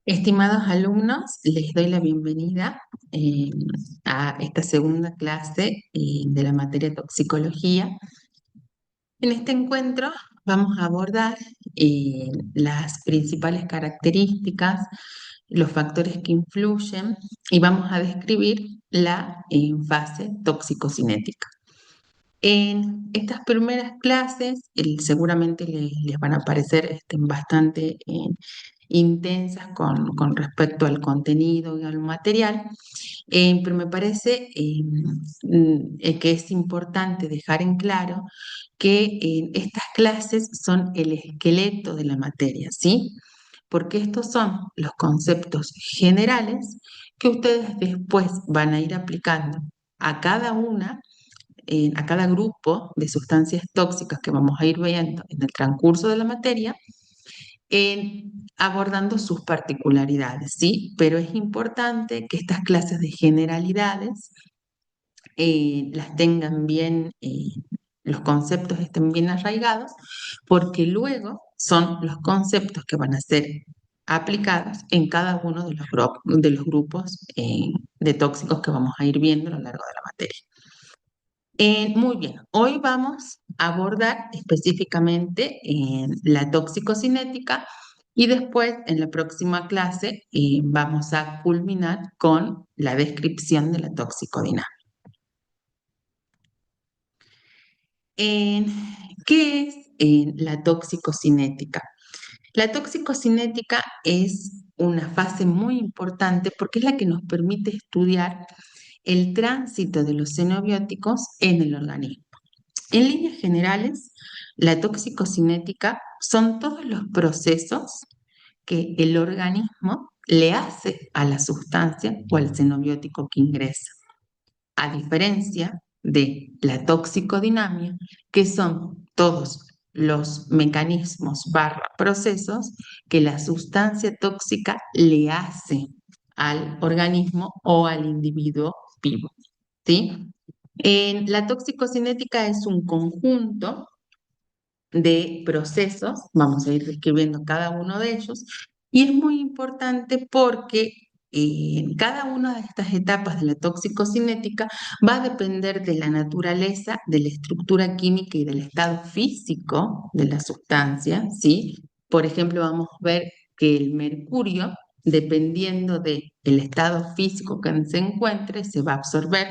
Estimados alumnos, les doy la bienvenida eh, a esta segunda clase de la materia toxicología. En este encuentro vamos a abordar las principales características, los factores que influyen y vamos a describir la fase tóxico-cinética. En estas primeras clases seguramente les van a parecer bastante intensas con respecto al contenido y al material, pero me parece que es importante dejar en claro que estas clases son el esqueleto de la materia, ¿sí? Porque estos son los conceptos generales que ustedes después van a ir aplicando a cada una a cada grupo de sustancias tóxicas que vamos a ir viendo en el transcurso de la materia, abordando sus particularidades, ¿sí? Pero es importante que estas clases de generalidades las tengan bien, los conceptos estén bien arraigados, porque luego son los conceptos que van a ser aplicados en cada uno de los grupos de tóxicos que vamos a ir viendo a lo largo de la materia. Muy bien, hoy vamos a abordar específicamente la toxicocinética y después en la próxima clase vamos a culminar con la descripción de la toxicodinámica. Eh, ¿Qué es la toxicocinética? La toxicocinética es una fase muy importante porque es la que nos permite estudiar el tránsito de los xenobióticos en el organismo. En líneas generales, la toxicocinética son todos los procesos que el organismo le hace a la sustancia o al xenobiótico que ingresa, a diferencia de la toxicodinamia, que son todos los mecanismos barra procesos que la sustancia tóxica le hace al organismo o al individuo vivo, ¿sí? La toxicocinética es un conjunto de procesos, vamos a ir describiendo cada uno de ellos, y es muy importante porque en cada una de estas etapas de la toxicocinética va a depender de la naturaleza, de la estructura química y del estado físico de la sustancia, ¿sí? Por ejemplo, vamos a ver que el mercurio, dependiendo del estado físico que se encuentre, se va a absorber.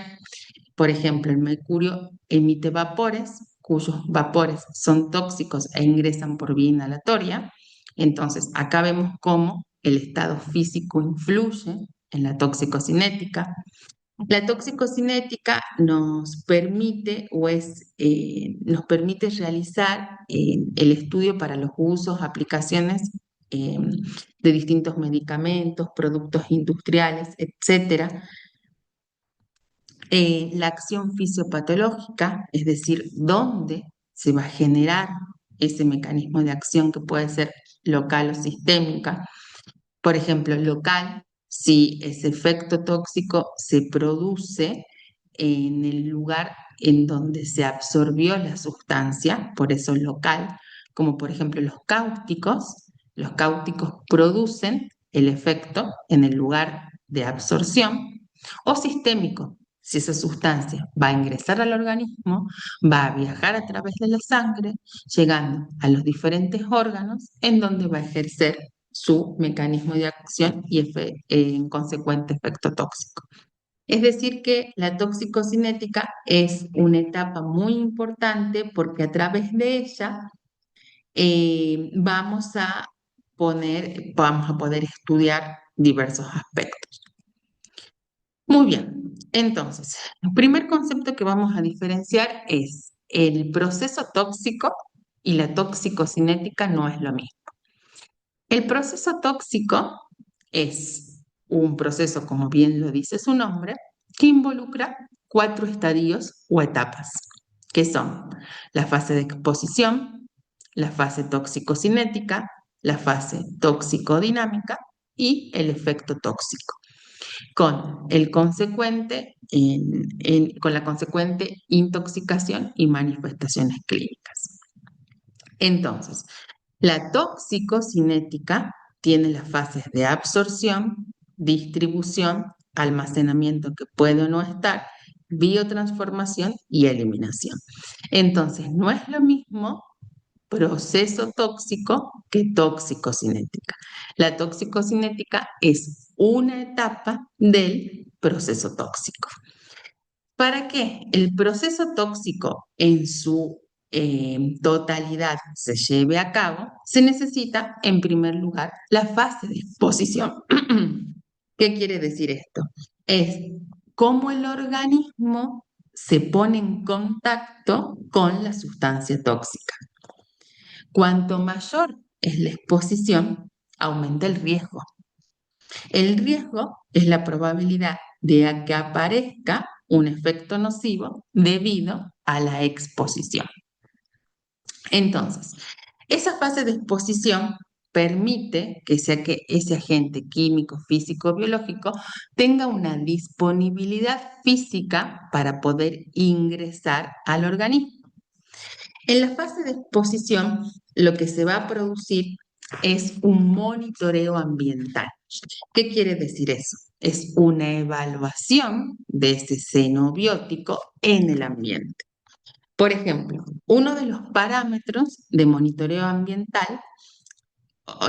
Por ejemplo, el mercurio emite vapores, cuyos vapores son tóxicos e ingresan por vía inhalatoria. Entonces, acá vemos cómo el estado físico influye en la toxicocinética. La toxicocinética nos permite nos permite realizar el estudio para los usos, aplicaciones de distintos medicamentos, productos industriales, etcétera. La acción fisiopatológica, es decir, dónde se va a generar ese mecanismo de acción que puede ser local o sistémica. Por ejemplo, local, si ese efecto tóxico se produce en el lugar en donde se absorbió la sustancia, por eso local, como por ejemplo los cáusticos producen el efecto en el lugar de absorción, o sistémico, si esa sustancia va a ingresar al organismo, va a viajar a través de la sangre, llegando a los diferentes órganos en donde va a ejercer su mecanismo de acción y en consecuente efecto tóxico. Es decir, que la toxicocinética es una etapa muy importante porque a través de ella vamos a poder estudiar diversos aspectos. Muy bien, entonces, el primer concepto que vamos a diferenciar es el proceso tóxico y la toxicocinética no es lo mismo. El proceso tóxico es un proceso, como bien lo dice su nombre, que involucra 4 estadios o etapas, que son la fase de exposición, la fase tóxico-cinética, la fase tóxico-dinámica y el efecto tóxico, con la consecuente intoxicación y manifestaciones clínicas. Entonces, la toxicocinética tiene las fases de absorción, distribución, almacenamiento que puede o no estar, biotransformación y eliminación. Entonces, no es lo mismo proceso tóxico que toxicocinética. La toxicocinética es una etapa del proceso tóxico. Para que el proceso tóxico en su totalidad se lleve a cabo, se necesita, en primer lugar, la fase de exposición. ¿Qué quiere decir esto? Es cómo el organismo se pone en contacto con la sustancia tóxica. Cuanto mayor es la exposición, aumenta el riesgo. El riesgo es la probabilidad de que aparezca un efecto nocivo debido a la exposición. Entonces, esa fase de exposición permite que ese agente químico, físico, biológico tenga una disponibilidad física para poder ingresar al organismo. En la fase de exposición, lo que se va a producir es un monitoreo ambiental. ¿Qué quiere decir eso? Es una evaluación de ese xenobiótico en el ambiente. Por ejemplo, uno de los parámetros de monitoreo ambiental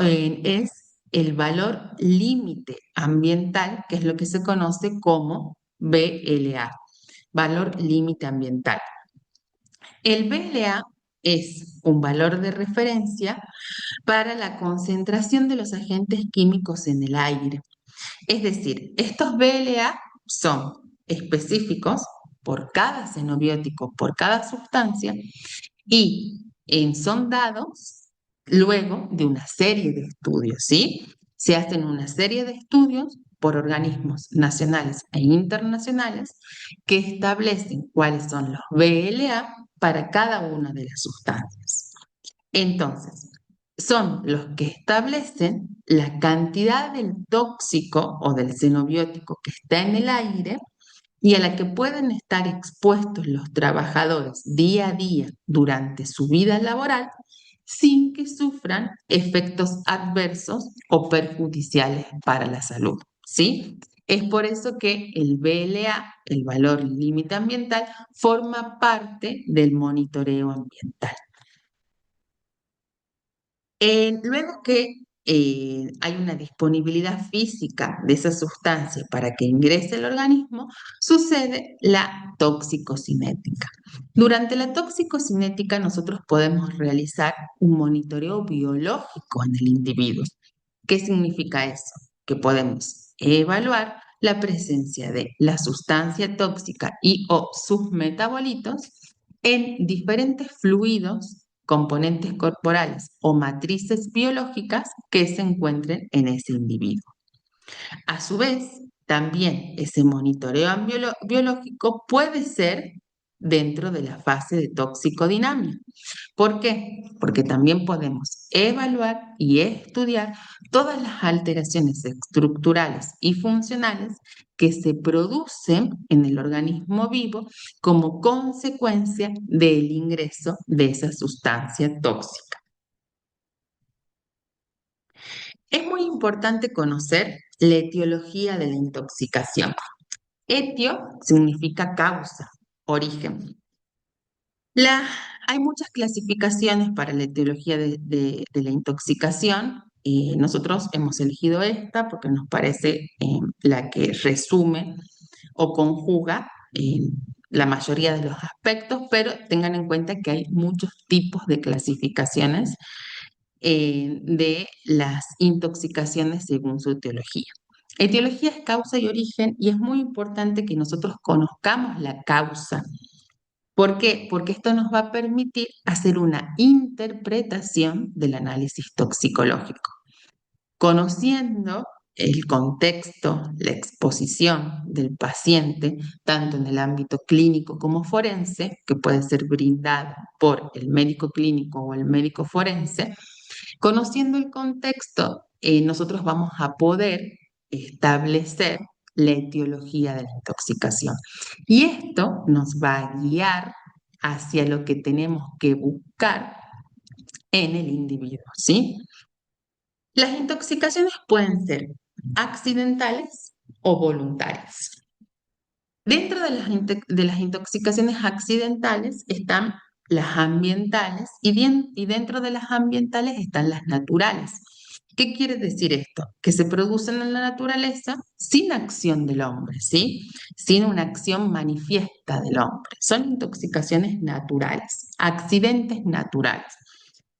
es el valor límite ambiental, que es lo que se conoce como BLA, valor límite ambiental. El BLA es un valor de referencia para la concentración de los agentes químicos en el aire. Es decir, estos BLA son específicos por cada xenobiótico, por cada sustancia, y son dados luego de una serie de estudios, ¿sí? Se hacen una serie de estudios por organismos nacionales e internacionales que establecen cuáles son los BLA para cada una de las sustancias. Entonces, son los que establecen la cantidad del tóxico o del xenobiótico que está en el aire y a la que pueden estar expuestos los trabajadores día a día durante su vida laboral sin que sufran efectos adversos o perjudiciales para la salud, ¿sí? Es por eso que el BLA, el valor límite ambiental, forma parte del monitoreo ambiental. Luego que hay una disponibilidad física de esa sustancia para que ingrese al organismo, sucede la toxicocinética. Durante la toxicocinética nosotros podemos realizar un monitoreo biológico en el individuo. ¿Qué significa eso? Que podemos evaluar la presencia de la sustancia tóxica y o sus metabolitos en diferentes fluidos, componentes corporales o matrices biológicas que se encuentren en ese individuo. A su vez, también ese monitoreo biológico puede ser dentro de la fase de toxicodinamia. ¿Por qué? Porque también podemos evaluar y estudiar todas las alteraciones estructurales y funcionales que se producen en el organismo vivo como consecuencia del ingreso de esa sustancia tóxica. Es muy importante conocer la etiología de la intoxicación. Etio significa causa, origen. Hay muchas clasificaciones para la etiología de la intoxicación. Nosotros hemos elegido esta porque nos parece la que resume o conjuga la mayoría de los aspectos, pero tengan en cuenta que hay muchos tipos de clasificaciones de las intoxicaciones según su etiología. Etiología es causa y origen y es muy importante que nosotros conozcamos la causa. ¿Por qué? Porque esto nos va a permitir hacer una interpretación del análisis toxicológico. Conociendo el contexto, la exposición del paciente, tanto en el ámbito clínico como forense, que puede ser brindado por el médico clínico o el médico forense, conociendo el contexto, nosotros vamos a poder establecer la etiología de la intoxicación. Y esto nos va a guiar hacia lo que tenemos que buscar en el individuo, ¿sí? Las intoxicaciones pueden ser accidentales o voluntarias. Dentro de de las intoxicaciones accidentales están las ambientales y dentro de las ambientales están las naturales. ¿Qué quiere decir esto? Que se producen en la naturaleza sin acción del hombre, ¿sí? Sin una acción manifiesta del hombre. Son intoxicaciones naturales, accidentes naturales.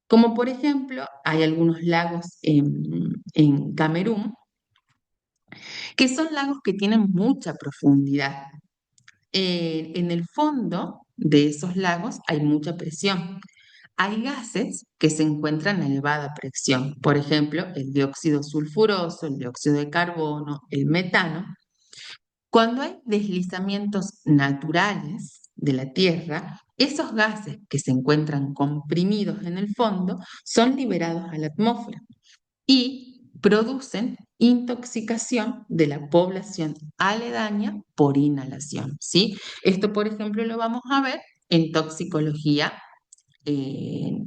Como por ejemplo, hay algunos lagos en Camerún que son lagos que tienen mucha profundidad. En el fondo de esos lagos hay mucha presión. Hay gases que se encuentran a elevada presión, por ejemplo, el dióxido sulfuroso, el dióxido de carbono, el metano. Cuando hay deslizamientos naturales de la Tierra, esos gases que se encuentran comprimidos en el fondo son liberados a la atmósfera y producen intoxicación de la población aledaña por inhalación, ¿sí? Esto, por ejemplo, lo vamos a ver en toxicología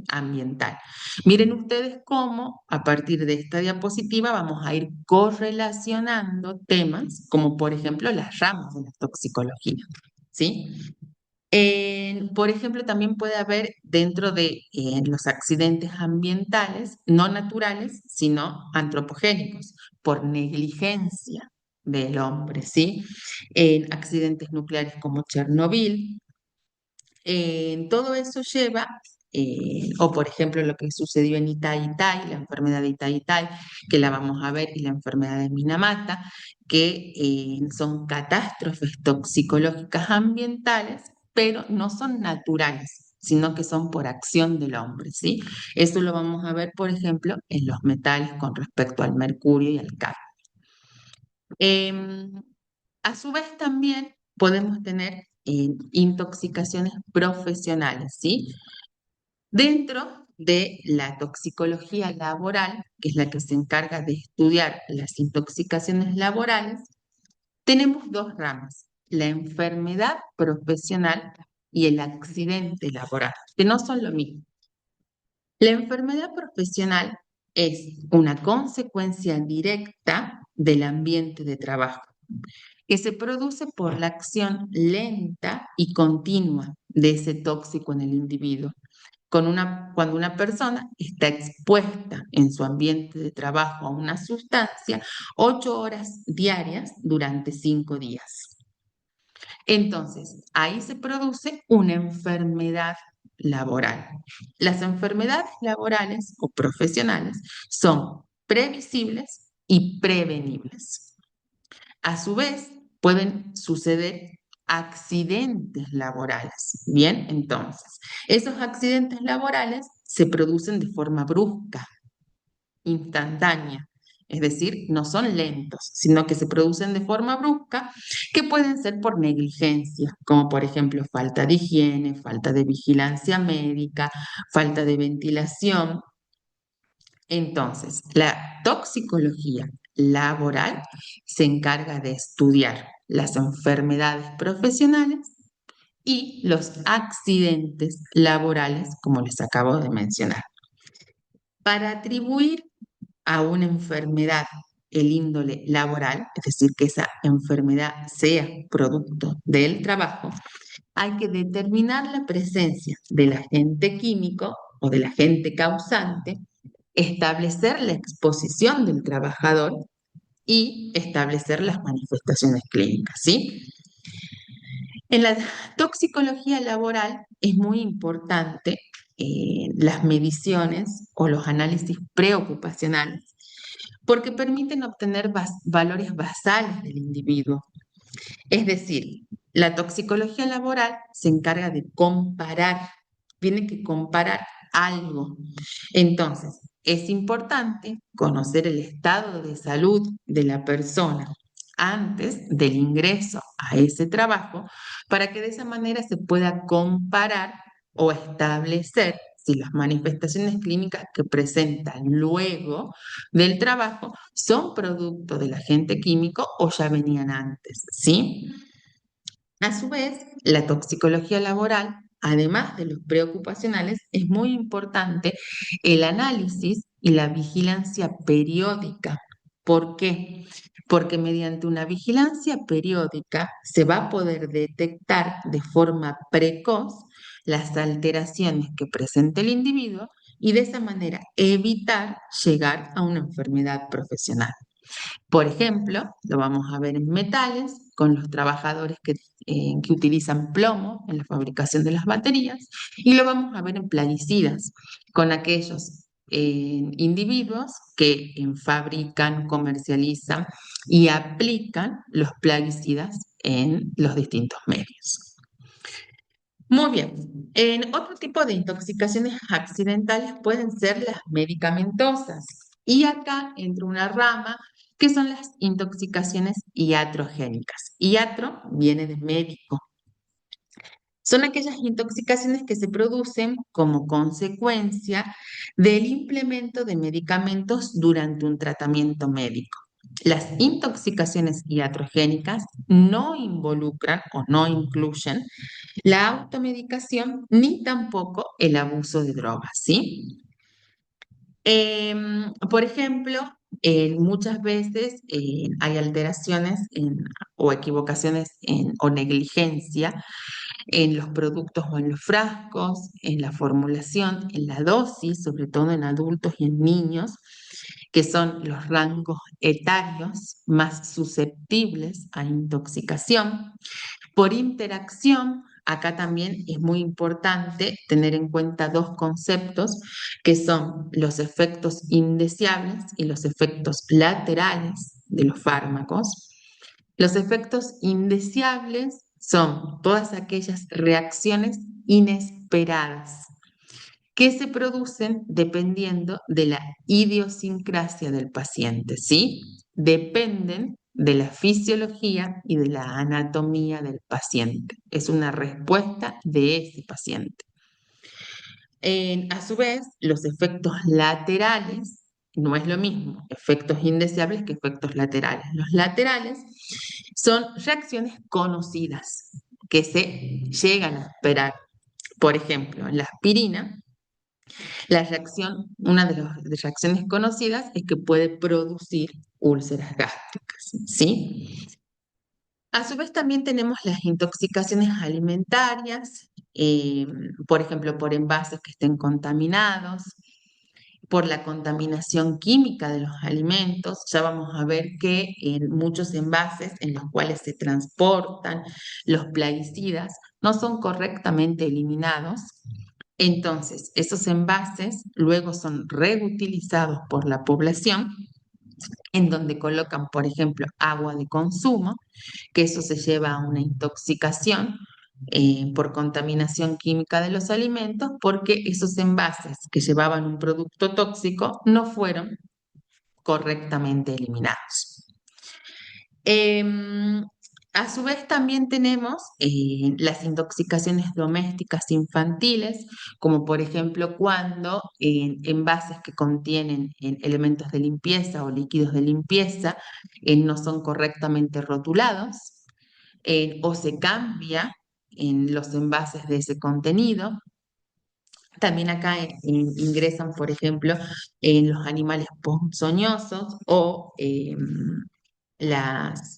ambiental. Miren ustedes cómo a partir de esta diapositiva vamos a ir correlacionando temas como por ejemplo las ramas de la toxicología, ¿sí? Por ejemplo, también puede haber dentro de los accidentes ambientales, no naturales, sino antropogénicos, por negligencia del hombre, ¿sí? En accidentes nucleares como Chernobyl, todo eso lleva, o por ejemplo lo que sucedió en Itai, la enfermedad de Itai, que la vamos a ver, y la enfermedad de Minamata, que son catástrofes toxicológicas ambientales, pero no son naturales, sino que son por acción del hombre, ¿sí? Eso lo vamos a ver, por ejemplo, en los metales con respecto al mercurio y al cadmio. Em, a su vez también podemos tener intoxicaciones profesionales, ¿sí? Dentro de la toxicología laboral, que es la que se encarga de estudiar las intoxicaciones laborales, tenemos dos ramas, la enfermedad profesional y el accidente laboral, que no son lo mismo. La enfermedad profesional es una consecuencia directa del ambiente de trabajo que se produce por la acción lenta y continua de ese tóxico en el individuo. Cuando una persona está expuesta en su ambiente de trabajo a una sustancia 8 horas diarias durante 5 días. Entonces, ahí se produce una enfermedad laboral. Las enfermedades laborales o profesionales son previsibles y prevenibles. A su vez, pueden suceder accidentes laborales. Bien, entonces, esos accidentes laborales se producen de forma brusca, instantánea. Es decir, no son lentos, sino que se producen de forma brusca, que pueden ser por negligencia, como por ejemplo falta de higiene, falta de vigilancia médica, falta de ventilación. Entonces, la toxicología laboral se encarga de estudiar las enfermedades profesionales y los accidentes laborales, como les acabo de mencionar. Para atribuir a una enfermedad el índole laboral, es decir, que esa enfermedad sea producto del trabajo, hay que determinar la presencia del agente químico o del agente causante, establecer la exposición del trabajador y establecer las manifestaciones clínicas, ¿sí? En la toxicología laboral es muy importante las mediciones o los análisis preocupacionales porque permiten obtener valores basales del individuo. Es decir, la toxicología laboral se encarga de comparar, tiene que comparar algo. Entonces, es importante conocer el estado de salud de la persona antes del ingreso a ese trabajo para que de esa manera se pueda comparar o establecer si las manifestaciones clínicas que presentan luego del trabajo son producto del agente químico o ya venían antes, ¿sí? A su vez, la toxicología laboral además de los preocupacionales, es muy importante el análisis y la vigilancia periódica. ¿Por qué? Porque mediante una vigilancia periódica se va a poder detectar de forma precoz las alteraciones que presenta el individuo y de esa manera evitar llegar a una enfermedad profesional. Por ejemplo, lo vamos a ver en metales, con los trabajadores que utilizan plomo en la fabricación de las baterías, y lo vamos a ver en plaguicidas, con aquellos individuos que fabrican, comercializan y aplican los plaguicidas en los distintos medios. Muy bien. En otro tipo de intoxicaciones accidentales pueden ser las medicamentosas. Y acá entra una rama que son las intoxicaciones iatrogénicas. Iatro viene de médico. Son aquellas intoxicaciones que se producen como consecuencia del implemento de medicamentos durante un tratamiento médico. Las intoxicaciones iatrogénicas no involucran o no incluyen la automedicación ni tampoco el abuso de drogas, ¿sí? Por ejemplo, muchas veces hay alteraciones o equivocaciones o negligencia en los productos o en los frascos, en la formulación, en la dosis, sobre todo en adultos y en niños, que son los rangos etarios más susceptibles a intoxicación. Por interacción, acá también es muy importante tener en cuenta dos conceptos que son los efectos indeseables y los efectos laterales de los fármacos. Los efectos indeseables son todas aquellas reacciones inesperadas que se producen dependiendo de la idiosincrasia del paciente, ¿sí? Dependen de la fisiología y de la anatomía del paciente. Es una respuesta de ese paciente. A su vez, los efectos laterales no es lo mismo efectos indeseables que efectos laterales. Los laterales son reacciones conocidas que se llegan a esperar. Por ejemplo, en la aspirina, una de las reacciones conocidas es que puede producir úlceras gástricas, ¿sí? A su vez también tenemos las intoxicaciones alimentarias, por ejemplo, por envases que estén contaminados, por la contaminación química de los alimentos. Ya vamos a ver que en muchos envases en los cuales se transportan los plaguicidas no son correctamente eliminados. Entonces, esos envases luego son reutilizados por la población en donde colocan, por ejemplo, agua de consumo, que eso se lleva a una intoxicación por contaminación química de los alimentos, porque esos envases que llevaban un producto tóxico no fueron correctamente eliminados. Em, a su vez también tenemos las intoxicaciones domésticas infantiles, como por ejemplo cuando envases que contienen elementos de limpieza o líquidos de limpieza no son correctamente rotulados o se cambia en los envases de ese contenido. También acá ingresan, por ejemplo, en los animales ponzoñosos o las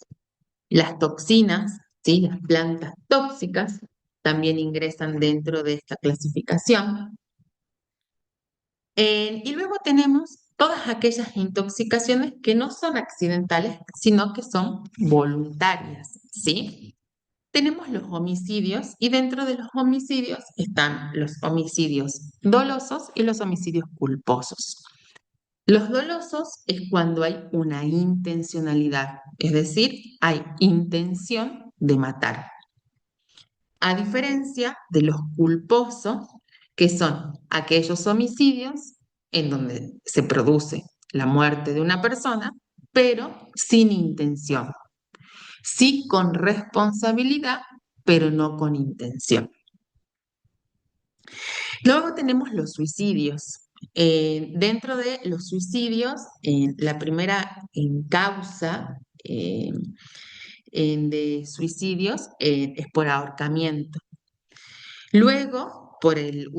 toxinas, ¿sí? Las plantas tóxicas también ingresan dentro de esta clasificación. Y luego tenemos todas aquellas intoxicaciones que no son accidentales, sino que son voluntarias, ¿sí? Tenemos los homicidios y dentro de los homicidios están los homicidios dolosos y los homicidios culposos. Los dolosos es cuando hay una intencionalidad, es decir, hay intención de matar. A diferencia de los culposos, que son aquellos homicidios en donde se produce la muerte de una persona, pero sin intención. Sí con responsabilidad, pero no con intención. Luego tenemos los suicidios. Dentro de los suicidios, la primera causa de suicidios es por ahorcamiento. Luego, por el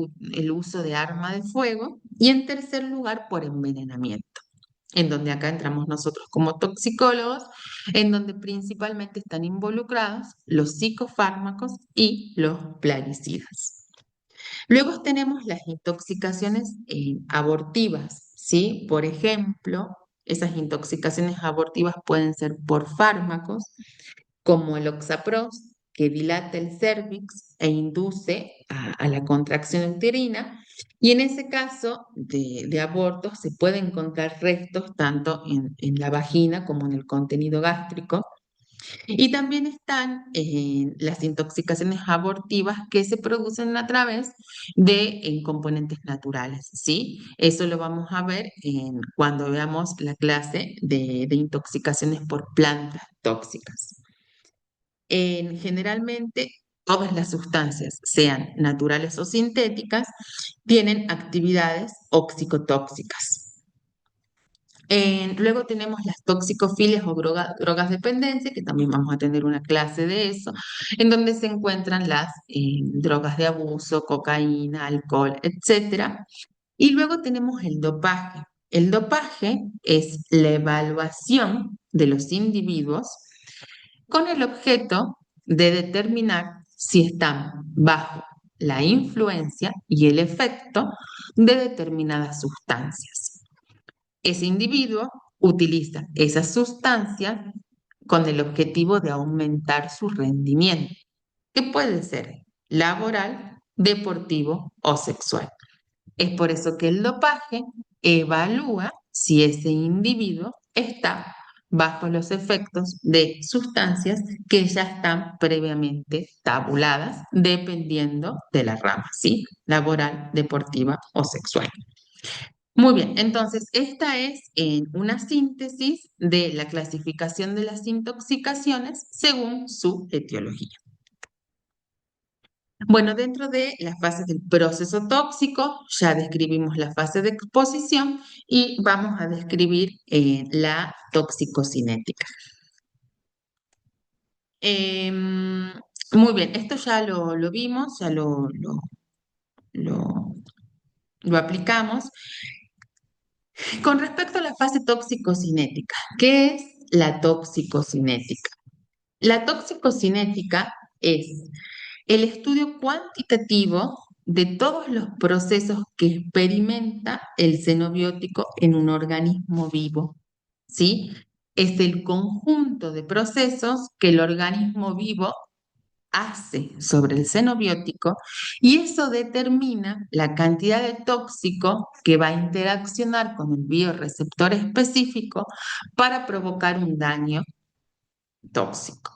uso de arma de fuego. Y en tercer lugar, por envenenamiento, en donde acá entramos nosotros como toxicólogos, en donde principalmente están involucrados los psicofármacos y los plaguicidas. Luego tenemos las intoxicaciones abortivas, ¿sí? Por ejemplo, esas intoxicaciones abortivas pueden ser por fármacos, como el oxapros, que dilata el cérvix e induce a la contracción uterina. Y en ese caso de abortos se pueden encontrar restos tanto en la vagina como en el contenido gástrico. Y también están las intoxicaciones abortivas que se producen a través de componentes naturales, ¿sí? Eso lo vamos a ver cuando veamos la clase de intoxicaciones por plantas tóxicas. Generalmente, todas las sustancias, sean naturales o sintéticas, tienen actividades oxicotóxicas. Luego tenemos las toxicofilias o drogas dependencia, que también vamos a tener una clase de eso, en donde se encuentran las drogas de abuso, cocaína, alcohol, etcétera. Y luego tenemos el dopaje. El dopaje es la evaluación de los individuos con el objeto de determinar si están bajo la influencia y el efecto de determinadas sustancias. Ese individuo utiliza esas sustancias con el objetivo de aumentar su rendimiento, que puede ser laboral, deportivo o sexual. Es por eso que el dopaje evalúa si ese individuo está bajo los efectos de sustancias que ya están previamente tabuladas, dependiendo de la rama, ¿sí? Laboral, deportiva o sexual. Muy bien, entonces esta es una síntesis de la clasificación de las intoxicaciones según su etiología. Bueno, dentro de las fases del proceso tóxico, ya describimos la fase de exposición y vamos a describir la toxicocinética. Muy bien, esto ya lo vimos, ya lo- lo aplicamos. Con respecto a la fase toxicocinética, ¿qué es la toxicocinética? La toxicocinética es el estudio cuantitativo de todos los procesos que experimenta el xenobiótico en un organismo vivo, ¿sí? Es el conjunto de procesos que el organismo vivo hace sobre el xenobiótico y eso determina la cantidad de tóxico que va a interaccionar con el bioreceptor específico para provocar un daño tóxico.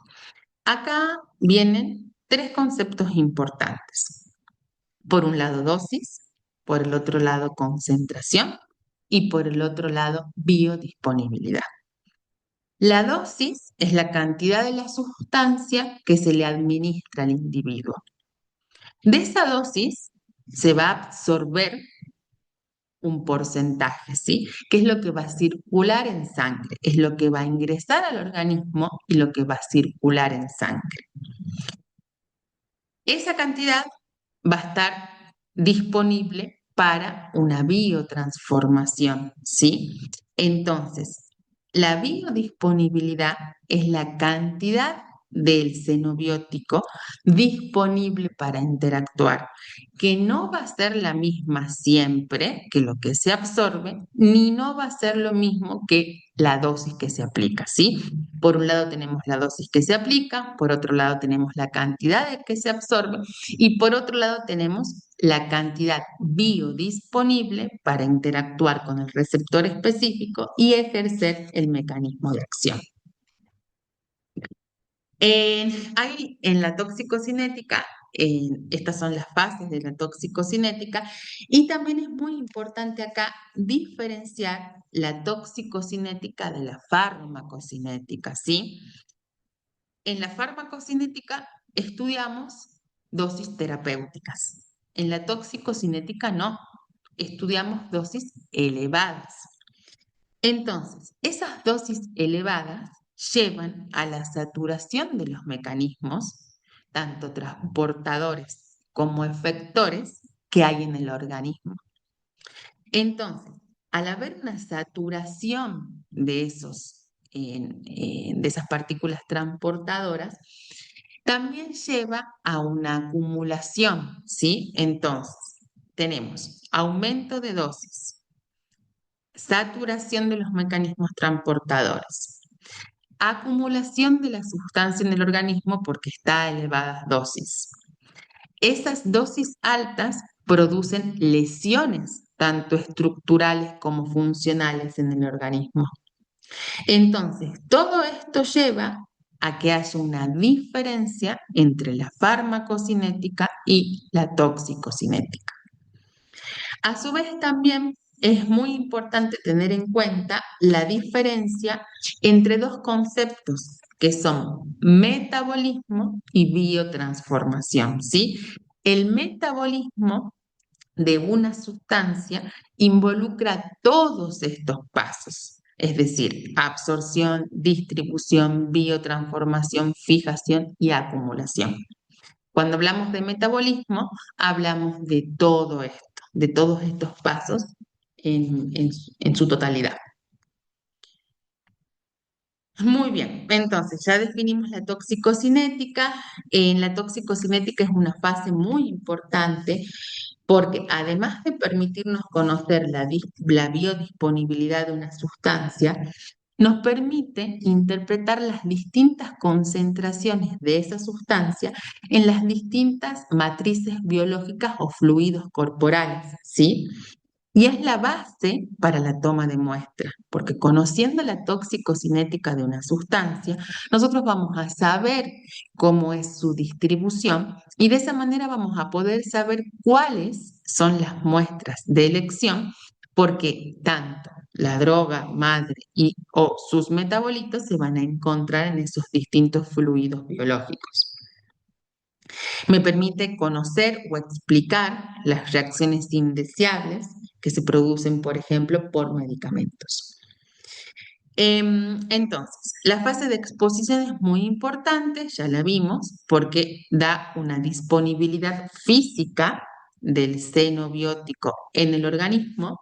Acá vienen tres conceptos importantes. Por un lado, dosis, por el otro lado, concentración y por el otro lado, biodisponibilidad. La dosis es la cantidad de la sustancia que se le administra al individuo. De esa dosis se va a absorber un porcentaje, ¿sí? Que es lo que va a circular en sangre, es lo que va a ingresar al organismo y lo que va a circular en sangre. Esa cantidad va a estar disponible para una biotransformación, ¿sí? Entonces, la biodisponibilidad es la cantidad del xenobiótico disponible para interactuar, que no va a ser la misma siempre que lo que se absorbe, ni no va a ser lo mismo que la dosis que se aplica, ¿sí? Por un lado tenemos la dosis que se aplica, por otro lado tenemos la cantidad de que se absorbe y por otro lado tenemos la cantidad biodisponible para interactuar con el receptor específico y ejercer el mecanismo de acción. Hay en la toxicocinética, estas son las fases de la toxicocinética, y también es muy importante acá diferenciar la toxicocinética de la farmacocinética, ¿sí? En la farmacocinética estudiamos dosis terapéuticas. En la toxicocinética no, estudiamos dosis elevadas. Entonces, esas dosis elevadas llevan a la saturación de los mecanismos, tanto transportadores como efectores que hay en el organismo. Entonces, al haber una saturación de de esas partículas transportadoras, también lleva a una acumulación, ¿sí? Entonces, tenemos aumento de dosis, saturación de los mecanismos transportadores, acumulación de la sustancia en el organismo porque está a elevadas dosis. Esas dosis altas producen lesiones, tanto estructurales como funcionales en el organismo. Entonces, todo esto lleva a que haya una diferencia entre la farmacocinética y la toxicocinética. A su vez, también es muy importante tener en cuenta la diferencia entre dos conceptos que son metabolismo y biotransformación, ¿sí? El metabolismo de una sustancia involucra todos estos pasos, es decir, absorción, distribución, biotransformación, fijación y acumulación. Cuando hablamos de metabolismo, hablamos de todo esto, de todos estos pasos en su totalidad. Muy bien, entonces ya definimos la toxicocinética. En la toxicocinética es una fase muy importante porque además de permitirnos conocer la biodisponibilidad de una sustancia, nos permite interpretar las distintas concentraciones de esa sustancia en las distintas matrices biológicas o fluidos corporales, ¿sí? Y es la base para la toma de muestras, porque conociendo la toxicocinética de una sustancia, nosotros vamos a saber cómo es su distribución y de esa manera vamos a poder saber cuáles son las muestras de elección, porque tanto la droga madre y o sus metabolitos se van a encontrar en esos distintos fluidos biológicos. Me permite conocer o explicar las reacciones indeseables que se producen, por ejemplo, por medicamentos. Entonces, la fase de exposición es muy importante, ya la vimos, porque da una disponibilidad física del seno biótico en el organismo,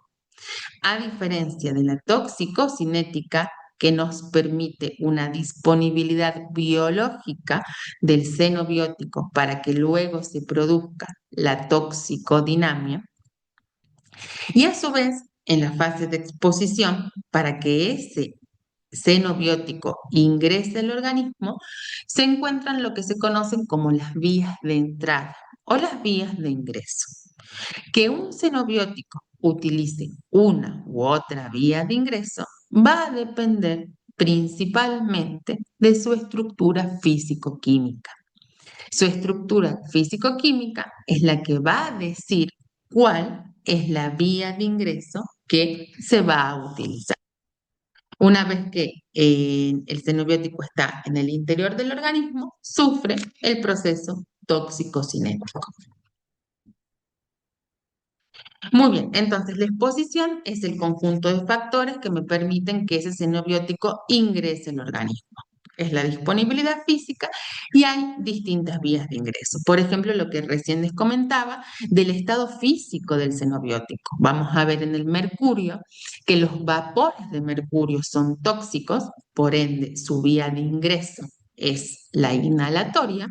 a diferencia de la toxicocinética, que nos permite una disponibilidad biológica del seno biótico para que luego se produzca la toxicodinamia. Y a su vez, en la fase de exposición, para que ese seno biótico ingrese al organismo, se encuentran lo que se conocen como las vías de entrada o las vías de ingreso. Que un xenobiótico utilice una u otra vía de ingreso va a depender principalmente de su estructura físico-química. Su estructura físico-química es la que va a decir cuál es la vía de ingreso que se va a utilizar. Una vez que el xenobiótico está en el interior del organismo, sufre el proceso tóxico-cinético. Muy bien, entonces la exposición es el conjunto de factores que me permiten que ese xenobiótico ingrese al organismo. Es la disponibilidad física y hay distintas vías de ingreso. Por ejemplo, lo que recién les comentaba del estado físico del xenobiótico. Vamos a ver en el mercurio que los vapores de mercurio son tóxicos, por ende su vía de ingreso es la inhalatoria,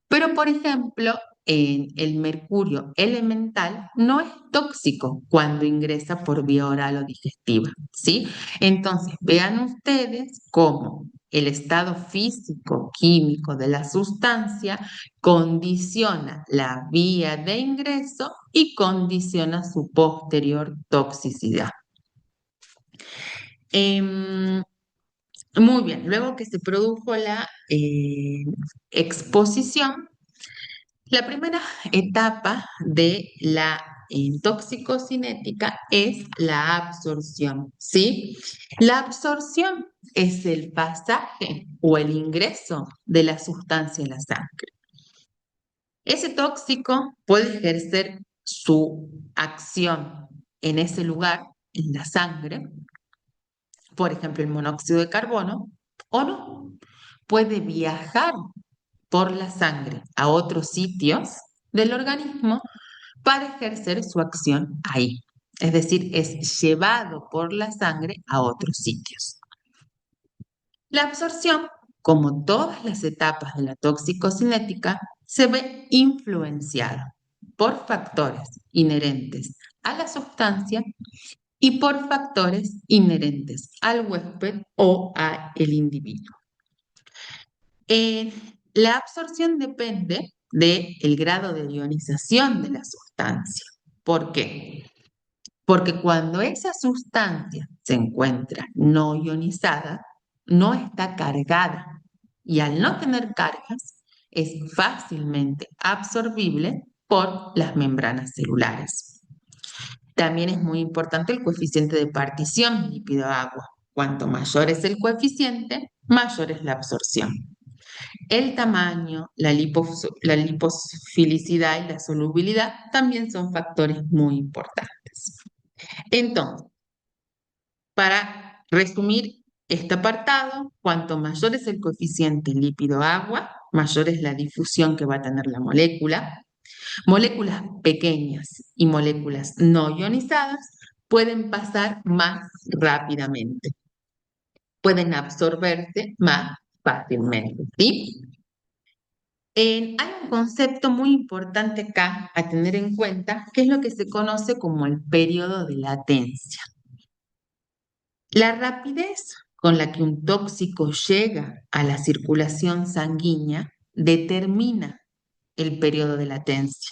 pero, por ejemplo, el mercurio elemental no es tóxico cuando ingresa por vía oral o digestiva, ¿sí? Entonces, vean ustedes cómo el estado físico, químico de la sustancia condiciona la vía de ingreso y condiciona su posterior toxicidad. Em, Muy bien, luego que se produjo la exposición, la primera etapa de la toxicocinética es la absorción, ¿sí? La absorción es el pasaje o el ingreso de la sustancia en la sangre. Ese tóxico puede ejercer su acción en ese lugar, en la sangre, por ejemplo, el monóxido de carbono, o no. Puede viajar por la sangre a otros sitios del organismo para ejercer su acción ahí. Es decir, es llevado por la sangre a otros sitios. La absorción, como todas las etapas de la toxicocinética, se ve influenciada por factores inherentes a la sustancia y por factores inherentes al huésped o al individuo. La absorción depende del grado de ionización de la sustancia. ¿Por qué? Porque cuando esa sustancia se encuentra no ionizada, no está cargada y al no tener cargas es fácilmente absorbible por las membranas celulares. También es muy importante el coeficiente de partición lípido-agua. Cuanto mayor es el coeficiente, mayor es la absorción. El tamaño, la liposfilicidad y la solubilidad también son factores muy importantes. Entonces, para resumir este apartado, cuanto mayor es el coeficiente lípido-agua, mayor es la difusión que va a tener la molécula. Moléculas pequeñas y moléculas no ionizadas pueden pasar más rápidamente, pueden absorberse más fácilmente, ¿sí? Hay un concepto muy importante acá a tener en cuenta, que es lo que se conoce como el periodo de latencia. La rapidez con la que un tóxico llega a la circulación sanguínea determina el periodo de latencia,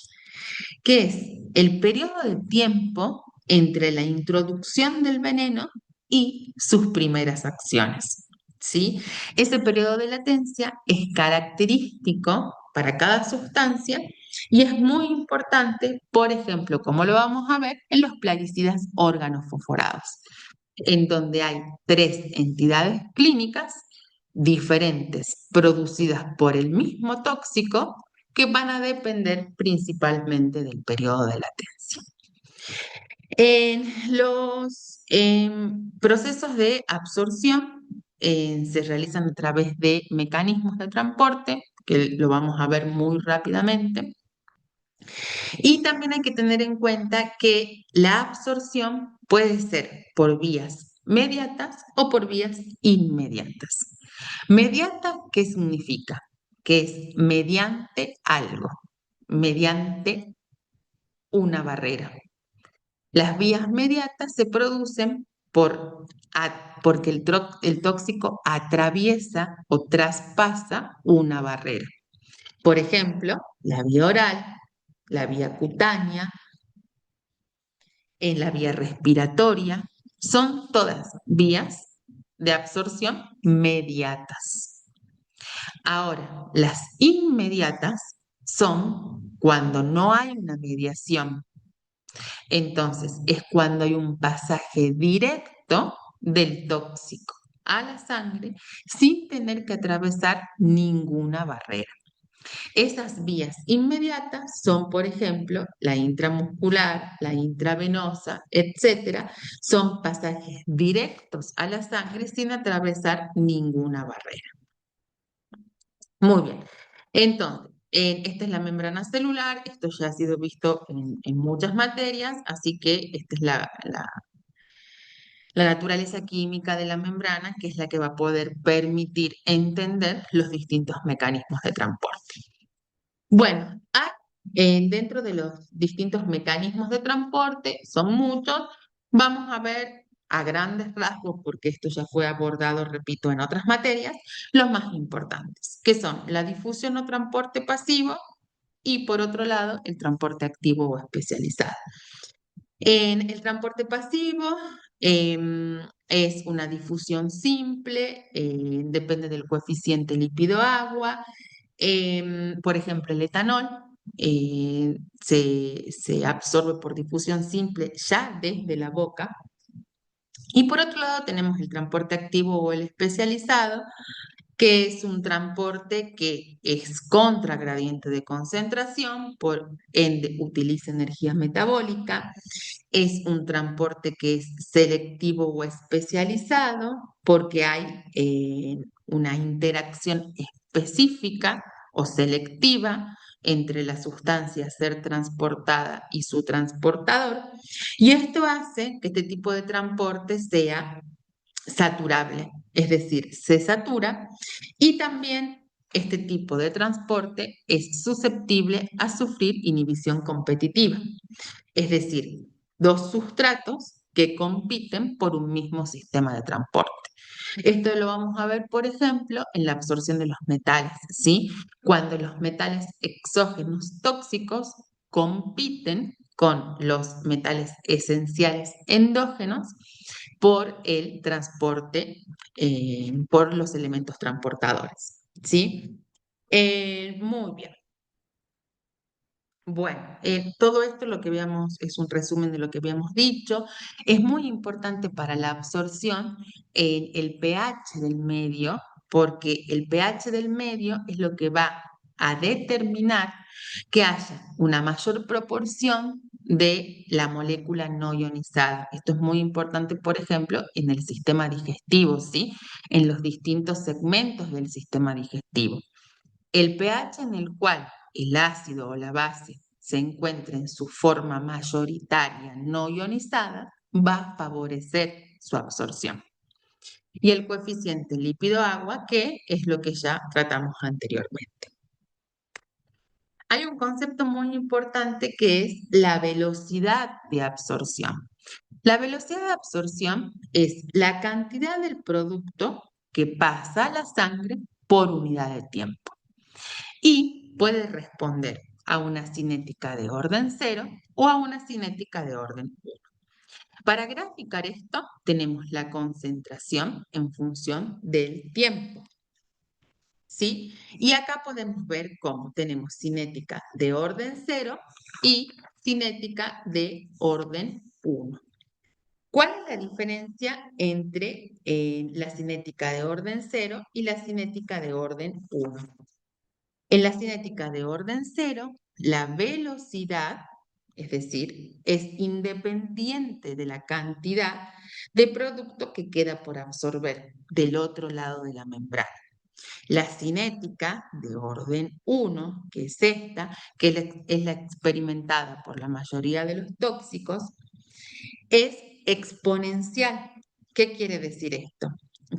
que es el periodo de tiempo entre la introducción del veneno y sus primeras acciones. ¿Sí? Ese periodo de latencia es característico para cada sustancia y es muy importante, por ejemplo, como lo vamos a ver en los plaguicidas organofosforados, en donde hay 3 entidades clínicas diferentes producidas por el mismo tóxico que van a depender principalmente del periodo de latencia. En los procesos de absorción se realizan a través de mecanismos de transporte, que lo vamos a ver muy rápidamente. Y también hay que tener en cuenta que la absorción puede ser por vías mediatas o por vías inmediatas. Mediata, ¿qué significa? Que es mediante algo, mediante una barrera. Las vías mediatas se producen porque el tóxico atraviesa o traspasa una barrera. Por ejemplo, la vía oral, la vía cutánea, en la vía respiratoria, son todas vías de absorción mediatas. Ahora, las inmediatas son cuando no hay una mediación. Entonces, es cuando hay un pasaje directo del tóxico a la sangre sin tener que atravesar ninguna barrera. Esas vías inmediatas son, por ejemplo, la intramuscular, la intravenosa, etcétera. Son pasajes directos a la sangre sin atravesar ninguna barrera. Muy bien. Entonces, esta es la membrana celular. Esto ya ha sido visto en muchas materias, así que esta es la naturaleza química de la membrana, que es la que va a poder permitir entender los distintos mecanismos de transporte. Bueno, dentro de los distintos mecanismos de transporte, son muchos, vamos a ver a grandes rasgos, porque esto ya fue abordado, repito, en otras materias, los más importantes, que son la difusión o transporte pasivo y por otro lado el transporte activo o especializado. En el transporte pasivo es una difusión simple, depende del coeficiente lípido-agua. Por ejemplo, el etanol se absorbe por difusión simple ya desde la boca. Y por otro lado tenemos el transporte activo o el especializado, que es un transporte que es contra gradiente de concentración, por ende utiliza energía metabólica. Es un transporte que es selectivo o especializado porque hay una interacción específica o selectiva entre la sustancia a ser transportada y su transportador, y esto hace que este tipo de transporte sea saturable, es decir, se satura y también este tipo de transporte es susceptible a sufrir inhibición competitiva, es decir, dos sustratos que compiten por un mismo sistema de transporte. Esto lo vamos a ver, por ejemplo, en la absorción de los metales, ¿sí? Cuando los metales exógenos tóxicos compiten con los metales esenciales endógenos por el transporte, por los elementos transportadores, ¿sí? Muy bien. Bueno, todo esto lo que veamos es un resumen de lo que habíamos dicho. Es muy importante para la absorción el pH del medio, porque el pH del medio es lo que va a determinar que haya una mayor proporción de la molécula no ionizada. Esto es muy importante, por ejemplo, en el sistema digestivo, ¿sí? En los distintos segmentos del sistema digestivo. El pH en el cual el ácido o la base se encuentra en su forma mayoritaria no ionizada va a favorecer su absorción. Y el coeficiente lípido-agua, que es lo que ya tratamos anteriormente. Hay un concepto muy importante que es la velocidad de absorción. La velocidad de absorción es la cantidad del producto que pasa a la sangre por unidad de tiempo. Y puede responder a una cinética de orden 0 o a una cinética de orden 1. Para graficar esto, tenemos la concentración en función del tiempo, ¿sí? Y acá podemos ver cómo tenemos cinética de orden 0 y cinética de orden 1. ¿Cuál es la diferencia entre la cinética de orden 0 y la cinética de orden 1? En la cinética de orden 0, la velocidad, es decir, es independiente de la cantidad de producto que queda por absorber del otro lado de la membrana. La cinética de orden 1, que es esta, que es la experimentada por la mayoría de los tóxicos, es exponencial. ¿Qué quiere decir esto?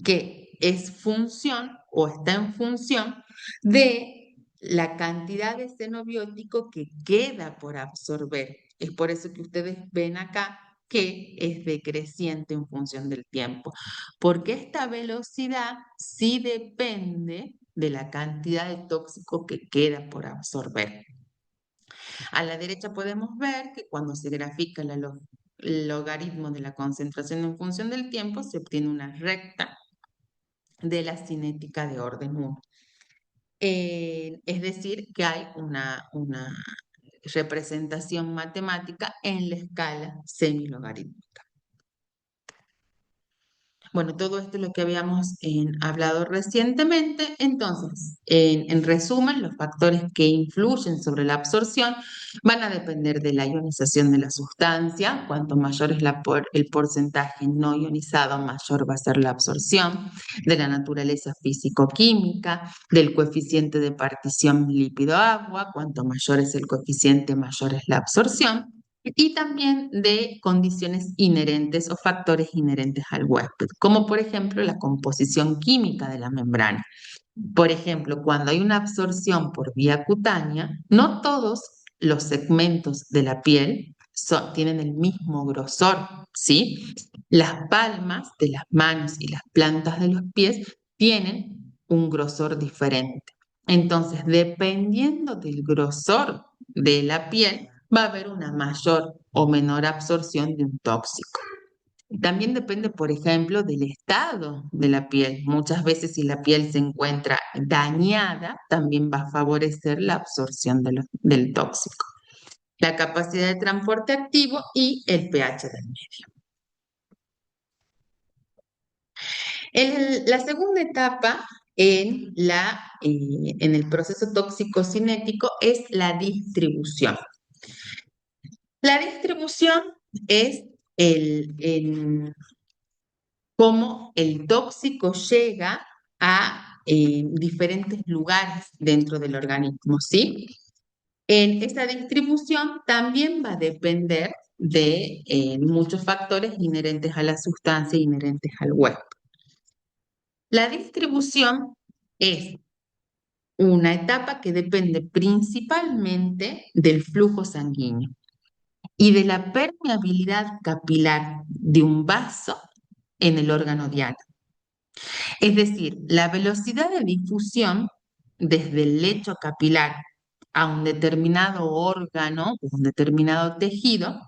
Que es función o está en función de la cantidad de xenobiótico que queda por absorber. Es por eso que ustedes ven acá que es decreciente en función del tiempo, porque esta velocidad sí depende de la cantidad de tóxico que queda por absorber. A la derecha podemos ver que cuando se grafica el logaritmo de la concentración en función del tiempo, se obtiene una recta de la cinética de orden 1. Es decir, que hay una representación matemática en la escala semilogarítmica. Bueno, todo esto es lo que habíamos hablado recientemente. Entonces, en resumen, los factores que influyen sobre la absorción van a depender de la ionización de la sustancia. Cuanto mayor es el porcentaje no ionizado, mayor va a ser la absorción, de la naturaleza físico-química, del coeficiente de partición lípido-agua. Cuanto mayor es el coeficiente, mayor es la absorción y también de condiciones inherentes o factores inherentes al huésped, como por ejemplo la composición química de la membrana. Por ejemplo, cuando hay una absorción por vía cutánea, no todos los segmentos de la piel tienen el mismo grosor, ¿sí? Las palmas de las manos y las plantas de los pies tienen un grosor diferente. Entonces, dependiendo del grosor de la piel, va a haber una mayor o menor absorción de un tóxico. También depende, por ejemplo, del estado de la piel. Muchas veces si la piel se encuentra dañada, también va a favorecer la absorción del tóxico. La capacidad de transporte activo y el pH del medio. La segunda etapa en el proceso tóxico-cinético es la distribución. La distribución es cómo el tóxico llega a diferentes lugares dentro del organismo, ¿sí? En esa distribución también va a depender de muchos factores inherentes a la sustancia, inherentes al huésped. La distribución es una etapa que depende principalmente del flujo sanguíneo y de la permeabilidad capilar de un vaso en el órgano diana. Es decir, la velocidad de difusión desde el lecho capilar a un determinado órgano o un determinado tejido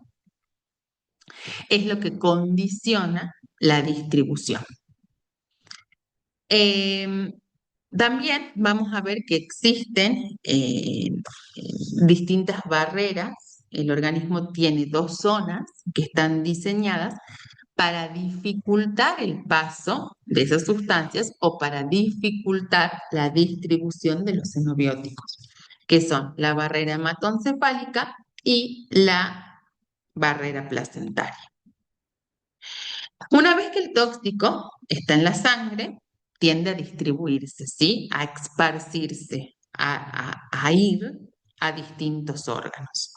es lo que condiciona la distribución. Em, También vamos a ver que existen distintas barreras. El organismo tiene dos zonas que están diseñadas para dificultar el paso de esas sustancias o para dificultar la distribución de los xenobióticos, que son la barrera hematoencefálica y la barrera placentaria. Una vez que el tóxico está en la sangre, tiende a distribuirse, ¿sí? A esparcirse, a ir a distintos órganos.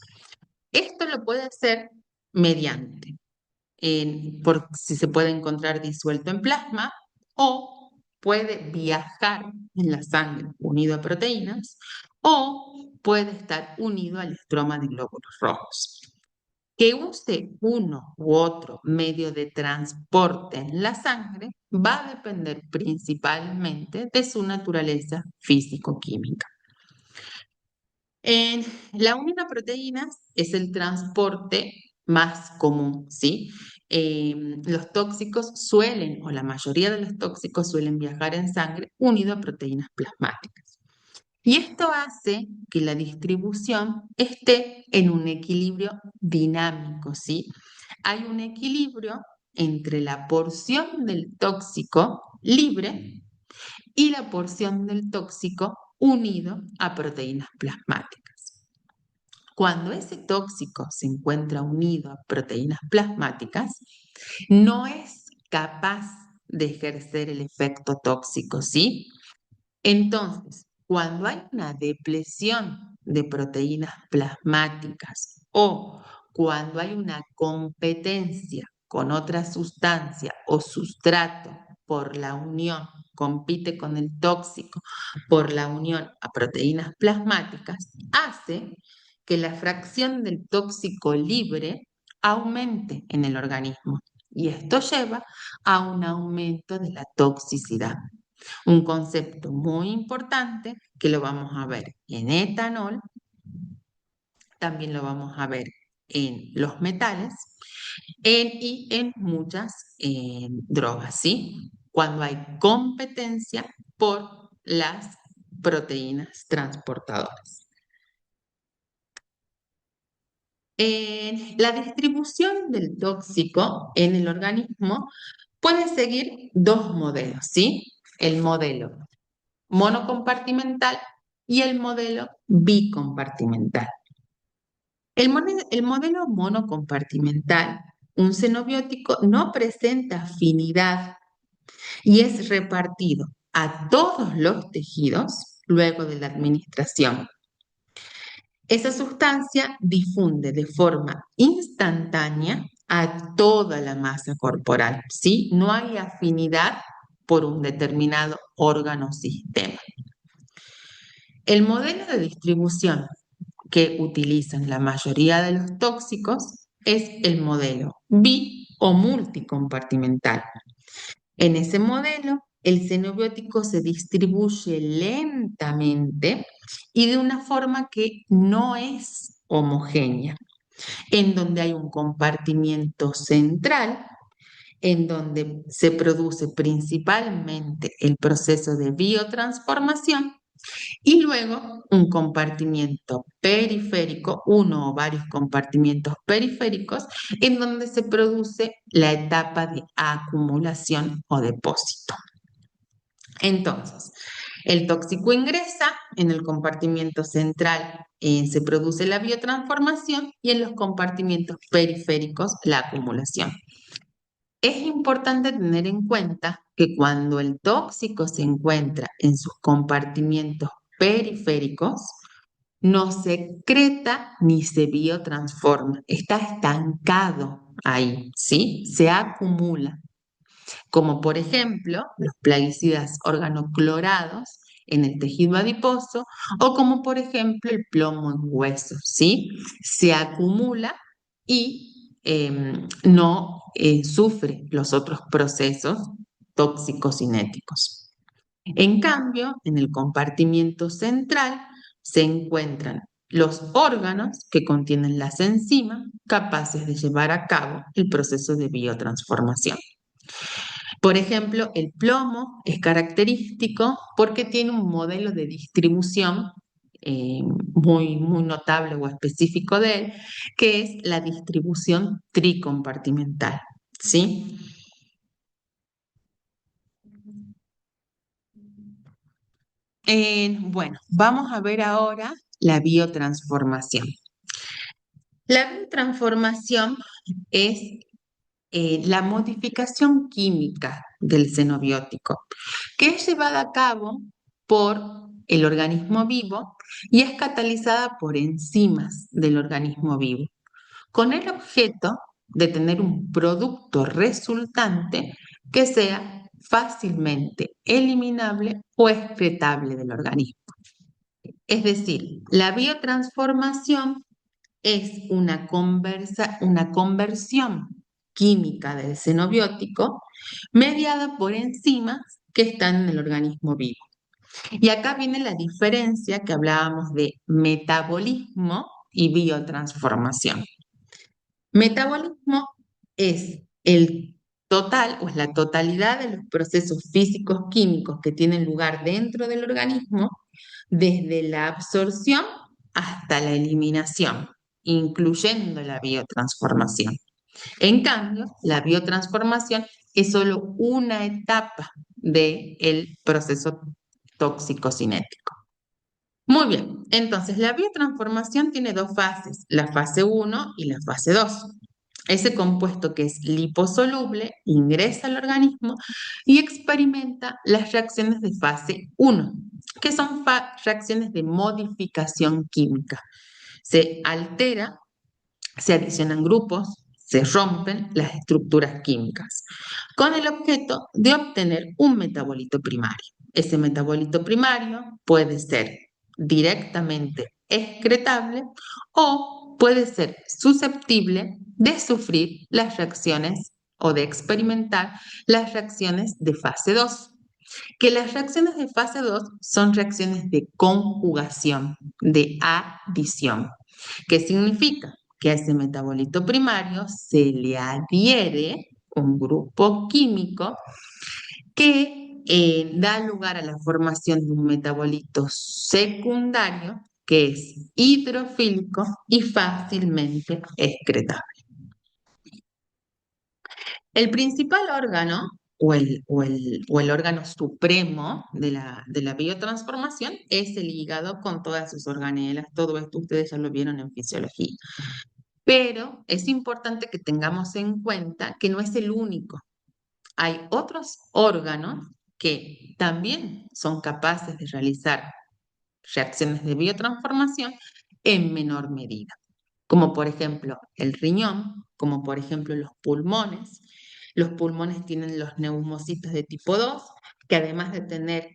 Esto lo puede hacer mediante, por si se puede encontrar disuelto en plasma o puede viajar en la sangre unido a proteínas o puede estar unido al estroma de glóbulos rojos. Que use uno u otro medio de transporte en la sangre va a depender principalmente de su naturaleza físico-química. En la unión a proteínas es el transporte más común, ¿sí? Los tóxicos suelen, o la mayoría de los tóxicos suelen viajar en sangre unido a proteínas plasmáticas. Y esto hace que la distribución esté en un equilibrio dinámico, ¿sí? Hay un equilibrio entre la porción del tóxico libre y la porción del tóxico unido a proteínas plasmáticas. Cuando ese tóxico se encuentra unido a proteínas plasmáticas, no es capaz de ejercer el efecto tóxico, ¿sí? Entonces, cuando hay una depresión de proteínas plasmáticas o cuando hay una competencia con otra sustancia o sustrato por la unión, compite con el tóxico por la unión a proteínas plasmáticas, hace que la fracción del tóxico libre aumente en el organismo y esto lleva a un aumento de la toxicidad. Un concepto muy importante que lo vamos a ver en etanol, también lo vamos a ver en los metales y en muchas drogas, ¿sí? Cuando hay competencia por las proteínas transportadoras. La distribución del tóxico en el organismo puede seguir dos modelos, ¿sí? El modelo monocompartimental y el modelo bicompartimental. El modelo monocompartimental, un xenobiótico no presenta afinidad y es repartido a todos los tejidos luego de la administración. Esa sustancia difunde de forma instantánea a toda la masa corporal, ¿sí? No hay afinidad por un determinado órgano o sistema. El modelo de distribución que utilizan la mayoría de los tóxicos es el modelo bi o multicompartimental. En ese modelo, el xenobiótico se distribuye lentamente y de una forma que no es homogénea, en donde hay un compartimiento central, en donde se produce principalmente el proceso de biotransformación y luego un compartimiento periférico, uno o varios compartimientos periféricos, en donde se produce la etapa de acumulación o depósito. Entonces, el tóxico ingresa en el compartimiento central, se produce la biotransformación y en los compartimientos periféricos la acumulación. Es importante tener en cuenta que cuando el tóxico se encuentra en sus compartimientos periféricos, no se excreta ni se biotransforma, está estancado ahí, ¿sí? Se acumula, como por ejemplo los plaguicidas organoclorados en el tejido adiposo o como por ejemplo el plomo en huesos, ¿sí? Se acumula y no sufre los otros procesos tóxico-cinéticos. En cambio, en el compartimiento central se encuentran los órganos que contienen las enzimas capaces de llevar a cabo el proceso de biotransformación. Por ejemplo, el plomo es característico porque tiene un modelo de distribución muy notable o específico de él, que es la distribución tricompartimental, ¿sí? Bueno, vamos a ver ahora la biotransformación. La biotransformación es la modificación química del xenobiótico, que es llevada a cabo por el organismo vivo y es catalizada por enzimas del organismo vivo, con el objeto de tener un producto resultante que sea fácilmente eliminable o excretable del organismo. Es decir, la biotransformación es una conversión química del xenobiótico mediada por enzimas que están en el organismo vivo. Y acá viene la diferencia que hablábamos de metabolismo y biotransformación. Metabolismo es el total o es la totalidad de los procesos físicos químicos que tienen lugar dentro del organismo, desde la absorción hasta la eliminación, incluyendo la biotransformación. En cambio, la biotransformación es solo una etapa del proceso tóxico-cinético. Muy bien, entonces la biotransformación tiene dos fases, la fase 1 y la fase 2. Ese compuesto que es liposoluble ingresa al organismo y experimenta las reacciones de fase 1, que son reacciones de modificación química. Se altera, se adicionan grupos, se rompen las estructuras químicas, con el objeto de obtener un metabolito primario. Ese metabolito primario puede ser directamente excretable o puede ser susceptible de sufrir las reacciones o de experimentar las reacciones de fase 2, que las reacciones de fase 2 son reacciones de conjugación, de adición. ¿Qué significa? Que a ese metabolito primario se le adhiere un grupo químico que da lugar a la formación de un metabolito secundario que es hidrofílico y fácilmente excretable. El principal órgano o el órgano supremo de la biotransformación es el hígado con todas sus organelas. Todo esto ustedes ya lo vieron en fisiología. Pero es importante que tengamos en cuenta que no es el único. Hay otros órganos que también son capaces de realizar reacciones de biotransformación en menor medida, como por ejemplo el riñón, como por ejemplo los pulmones. Los pulmones tienen los neumocitos de tipo 2, que además de tener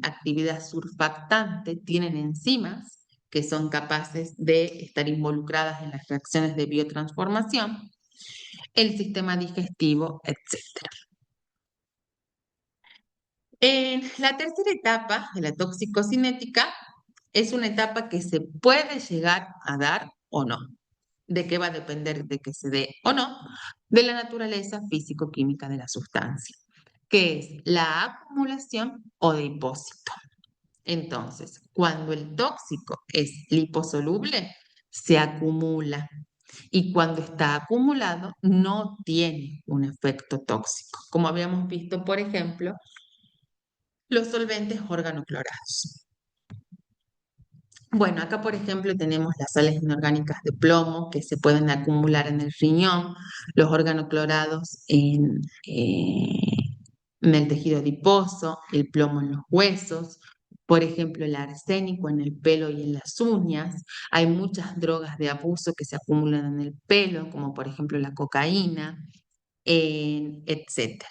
actividad surfactante, tienen enzimas que son capaces de estar involucradas en las reacciones de biotransformación, el sistema digestivo, etc. En la tercera etapa de la toxicocinética es una etapa que se puede llegar a dar o no. ¿De qué va a depender de que se dé o no? De la naturaleza físico-química de la sustancia, que es la acumulación o depósito. Entonces, cuando el tóxico es liposoluble, se acumula y cuando está acumulado no tiene un efecto tóxico, como habíamos visto, por ejemplo, los solventes organoclorados. Bueno, acá por ejemplo tenemos las sales inorgánicas de plomo que se pueden acumular en el riñón, los organoclorados en el tejido adiposo, el plomo en los huesos, Por ejemplo, el arsénico en el pelo y en las uñas. Hay muchas drogas de abuso que se acumulan en el pelo, como por ejemplo la cocaína, etc.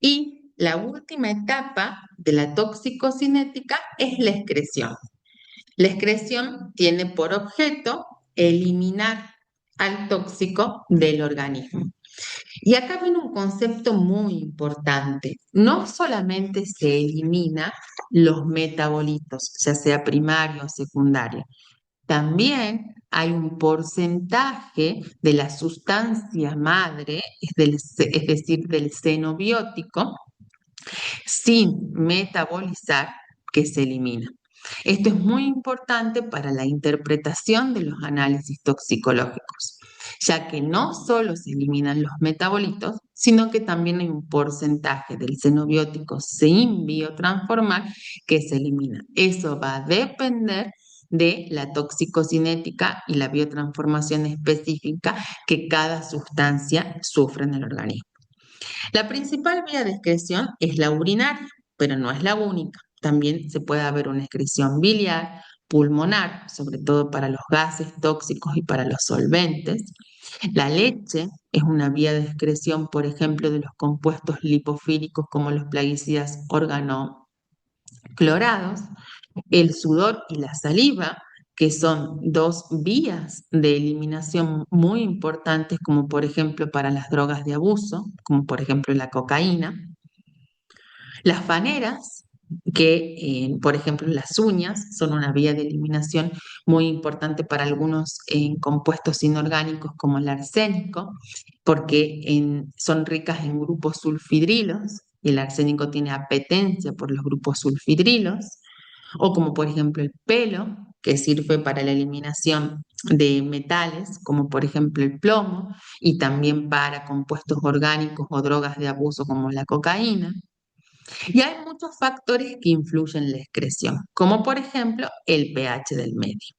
Y la última etapa de la toxicocinética es la excreción. La excreción tiene por objeto eliminar al tóxico del organismo. Y acá viene un concepto muy importante. No solamente se elimina los metabolitos, ya sea primario o secundario, también hay un porcentaje de la sustancia madre, es decir, del xenobiótico, sin metabolizar, que se elimina. Esto es muy importante para la interpretación de los análisis toxicológicos, ya que no solo se eliminan los metabolitos, sino que también hay un porcentaje del xenobiótico sin biotransformar que se elimina. Eso va a depender de la toxicocinética y la biotransformación específica que cada sustancia sufre en el organismo. La principal vía de excreción es la urinaria, pero no es la única. También se puede haber una excreción biliar, pulmonar, sobre todo para los gases tóxicos y para los solventes. La leche es una vía de excreción, por ejemplo, de los compuestos lipofílicos como los plaguicidas organoclorados. El sudor y la saliva, que son dos vías de eliminación muy importantes, como por ejemplo para las drogas de abuso, como por ejemplo la cocaína. Las faneras, que por ejemplo las uñas, son una vía de eliminación muy importante para algunos compuestos inorgánicos como el arsénico, porque son ricas en grupos sulfidrilos y el arsénico tiene apetencia por los grupos sulfidrilos, o como por ejemplo el pelo, que sirve para la eliminación de metales, como por ejemplo el plomo, y también para compuestos orgánicos o drogas de abuso como la cocaína. Y hay muchos factores que influyen en la excreción, como por ejemplo el pH del medio.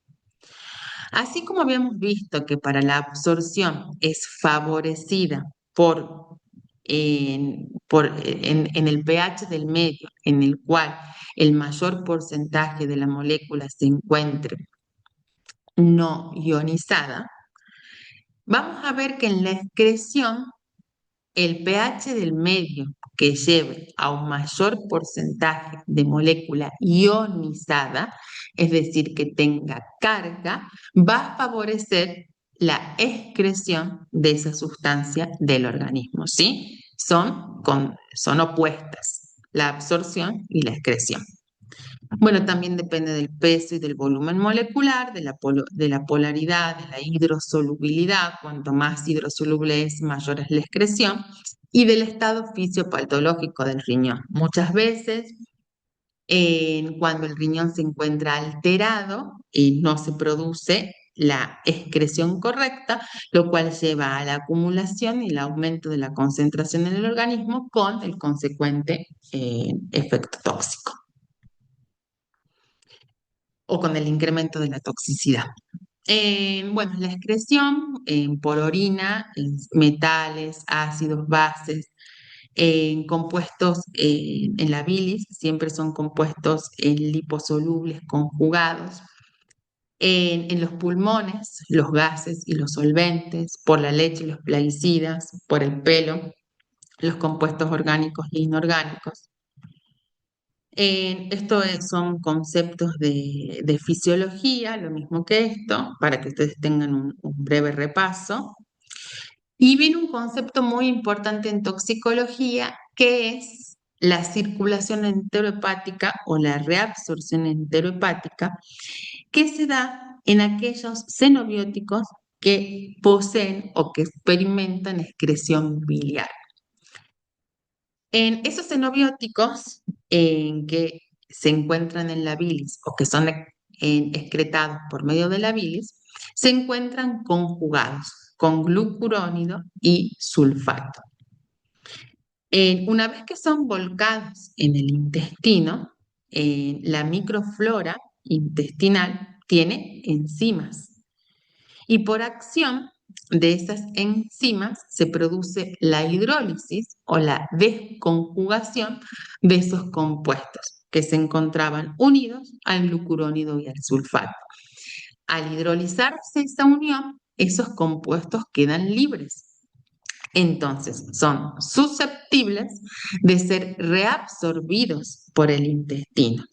Así como habíamos visto que para la absorción es favorecida en el pH del medio, en el cual el mayor porcentaje de la molécula se encuentre no ionizada, vamos a ver que en la excreción el pH del medio que lleve a un mayor porcentaje de molécula ionizada, es decir, que tenga carga, va a favorecer la excreción de esa sustancia del organismo, ¿sí? Son opuestas, la absorción y la excreción. Bueno, también depende del peso y del volumen molecular, de la polaridad, de la hidrosolubilidad. Cuanto más hidrosoluble es, mayor es la excreción. Y del estado fisiopatológico del riñón. Muchas veces, cuando el riñón se encuentra alterado, no se produce la excreción correcta, lo cual lleva a la acumulación y el aumento de la concentración en el organismo con el consecuente efecto tóxico, o con el incremento de la toxicidad. Bueno, la excreción por orina, metales, ácidos, bases, compuestos en la bilis, siempre son compuestos liposolubles conjugados. En los pulmones, los gases y los solventes, por la leche y los plaguicidas, por el pelo, los compuestos orgánicos e inorgánicos. Son conceptos de fisiología, lo mismo que esto, para que ustedes tengan un breve repaso. Y viene un concepto muy importante en toxicología, que es la circulación enterohepática o la reabsorción enterohepática, que se da en aquellos xenobióticos que poseen o que experimentan excreción biliar. En esos xenobióticos en que se encuentran en la bilis o que son excretados por medio de la bilis, se encuentran conjugados con glucurónido y sulfato. Una vez que son volcados en el intestino, la microflora intestinal tiene enzimas y por acción de esas enzimas se produce la hidrólisis o la desconjugación de esos compuestos que se encontraban unidos al glucurónido y al sulfato. Al hidrolizarse esa unión, esos compuestos quedan libres. Entonces, son susceptibles de ser reabsorbidos por el intestino,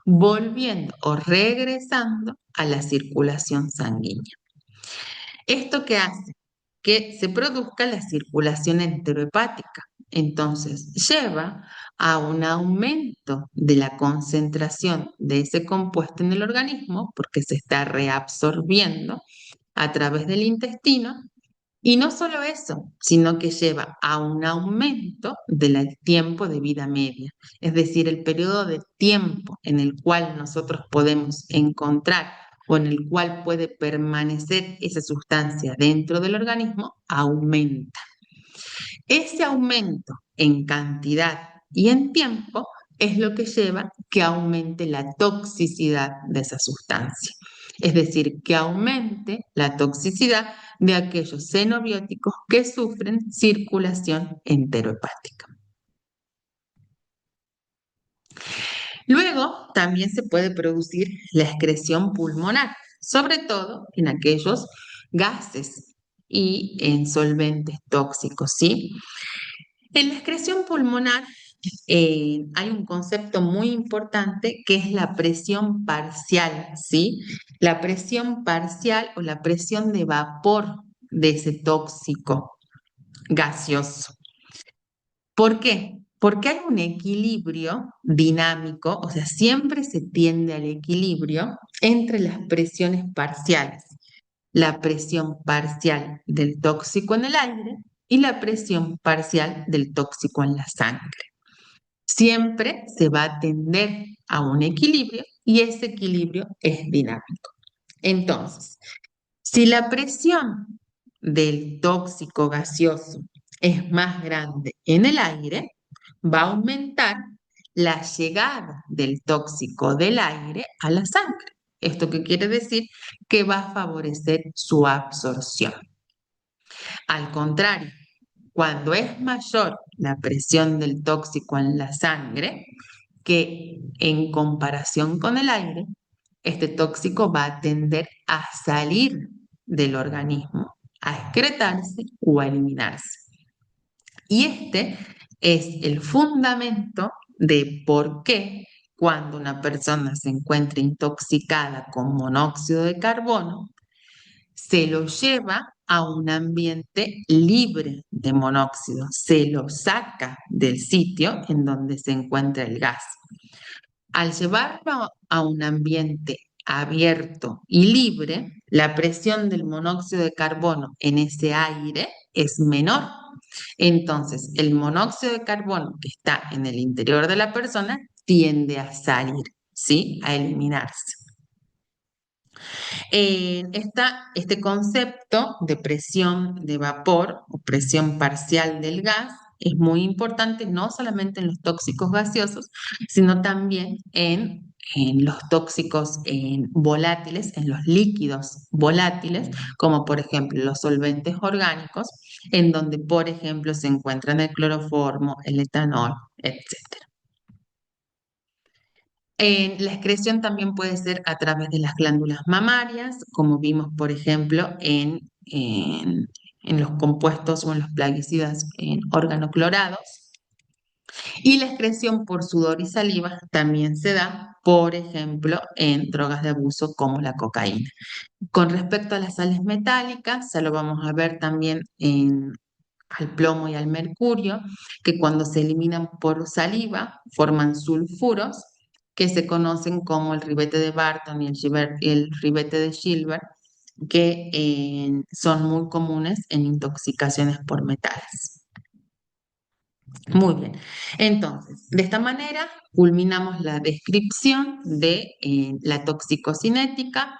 volviendo o regresando a la circulación sanguínea. ¿Esto qué hace? Que se produzca la circulación enterohepática. Entonces, lleva a un aumento de la concentración de ese compuesto en el organismo porque se está reabsorbiendo a través del intestino. Y no solo eso, sino que lleva a un aumento del tiempo de vida media, es decir, el periodo de tiempo en el cual nosotros podemos encontrar o en el cual puede permanecer esa sustancia dentro del organismo, aumenta. Ese aumento en cantidad y en tiempo es lo que lleva que aumente la toxicidad de esa sustancia. Es decir, que aumente la toxicidad de aquellos xenobióticos que sufren circulación enterohepática. Luego, también se puede producir la excreción pulmonar, sobre todo en aquellos gases y en solventes tóxicos, ¿sí? En la excreción pulmonar hay un concepto muy importante que es la presión parcial, ¿sí? La presión parcial o la presión de vapor de ese tóxico gaseoso. ¿Por qué? Porque hay un equilibrio dinámico, o sea, siempre se tiende al equilibrio entre las presiones parciales. La presión parcial del tóxico en el aire y la presión parcial del tóxico en la sangre. Siempre se va a tender a un equilibrio y ese equilibrio es dinámico. Entonces, si la presión del tóxico gaseoso es más grande en el aire, va a aumentar la llegada del tóxico del aire a la sangre. ¿Esto qué quiere decir? Que va a favorecer su absorción. Al contrario, cuando es mayor la presión del tóxico en la sangre, que en comparación con el aire, este tóxico va a tender a salir del organismo, a excretarse o a eliminarse. Y este es el fundamento de por qué cuando una persona se encuentra intoxicada con monóxido de carbono, se lo lleva a un ambiente libre de monóxido, se lo saca del sitio en donde se encuentra el gas. Al llevarlo a un ambiente abierto y libre, la presión del monóxido de carbono en ese aire es menor. Entonces, el monóxido de carbono que está en el interior de la persona tiende a salir, ¿sí? A eliminarse. Este concepto de presión de vapor o presión parcial del gas es muy importante no solamente en los tóxicos gaseosos, sino también en los tóxicos volátiles, en los líquidos volátiles, como por ejemplo los solventes orgánicos, en donde por ejemplo se encuentran el cloroformo, el etanol, etc. La excreción también puede ser a través de las glándulas mamarias, como vimos, por ejemplo, en los compuestos o en los plaguicidas organoclorados. Y la excreción por sudor y saliva también se da, por ejemplo, en drogas de abuso como la cocaína. Con respecto a las sales metálicas, ya lo vamos a ver también al plomo y al mercurio, que cuando se eliminan por saliva forman sulfuros que se conocen como el ribete de Barton y el ribete de Gilbert, que son muy comunes en intoxicaciones por metales. Muy bien, entonces, de esta manera culminamos la descripción de la toxicocinética.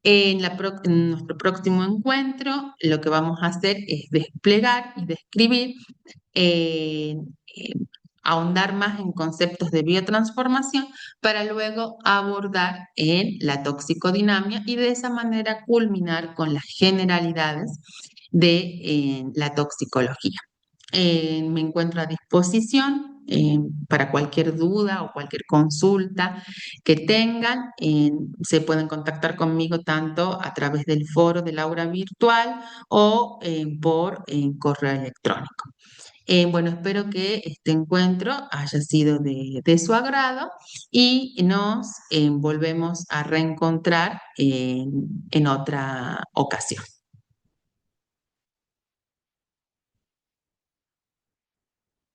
En nuestro próximo encuentro, lo que vamos a hacer es desplegar y describir eh, eh, ahondar más en conceptos de biotransformación para luego abordar en la toxicodinamia y de esa manera culminar con las generalidades de la toxicología. Me encuentro a disposición para cualquier duda o cualquier consulta que tengan. Se pueden contactar conmigo tanto a través del foro del aula virtual o por correo electrónico. Bueno, espero que este encuentro haya sido de su agrado y nos volvemos a reencontrar en otra ocasión.